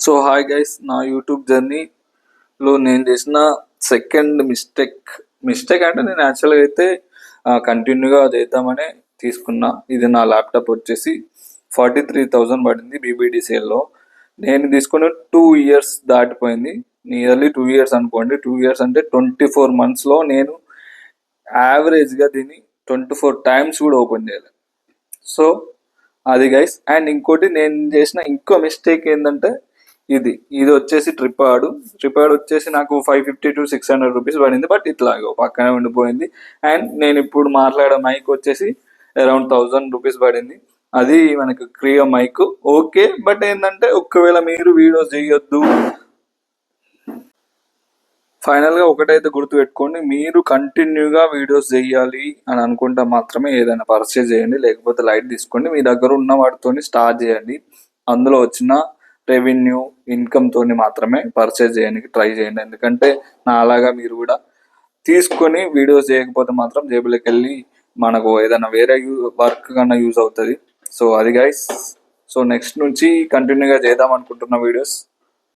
So hi guys, నా YouTube జర్నీలో నేను చేసిన సెకండ్ మిస్టేక్ అంటే నేను యాక్చువల్గా అయితే కంటిన్యూగా చేద్దామని తీసుకున్నా. ఇది నా ల్యాప్టాప్ వచ్చేసి 43,000 పడింది బీబీడి సేల్లో. నేను తీసుకున్న 2 ఇయర్స్ దాటిపోయింది, నియర్లీ 2 ఇయర్స్ అనుకోండి. 2 ఇయర్స్ అంటే 24 monthsలో నేను యావరేజ్గా దీన్ని 24 times కూడా ఓపెన్ చేయలేదు. సో అది గైస్. అండ్ ఇంకోటి నేను చేసిన ఇంకో మిస్టేక్ ఏంటంటే ఇది వచ్చేసి ట్రిపాడ్ వచ్చేసి నాకు 550 to 600 రూపీస్ పడింది. బట్ ఇట్లా పక్కనే ఉండిపోయింది. అండ్ నేను ఇప్పుడు మాట్లాడే మైక్ వచ్చేసి అరౌండ్ 1000 రూపీస్ పడింది. అది మనకు క్రియో మైక్ ఓకే. బట్ ఏంటంటే ఒకవేళ మీరు వీడియోస్ చేయొద్దు, ఫైనల్గా ఒకటైతే గుర్తుపెట్టుకోండి, మీరు కంటిన్యూగా వీడియోస్ చేయాలి అని అనుకుంటే మాత్రమే ఏదైనా పర్చేజ్ చేయండి, లేకపోతే లైట్ తీసుకోండి. మీ దగ్గర ఉన్న వాటితో స్టార్ట్ చేయండి. అందులో వచ్చిన రెవెన్యూ ఇన్కమ్తో మాత్రమే పర్చేజ్ చేయడానికి ట్రై చేయండి. ఎందుకంటే నా అలాగా మీరు కూడా తీసుకొని వీడియోస్ చేయకపోతే మాత్రం జేబులోకి వెళ్ళి మనకు ఏదైనా వేరే వర్క్ కన్నా యూజ్ అవుతుంది. సో అది గైస్. సో నెక్స్ట్ నుంచి కంటిన్యూగా చేద్దాం అనుకుంటున్న వీడియోస్.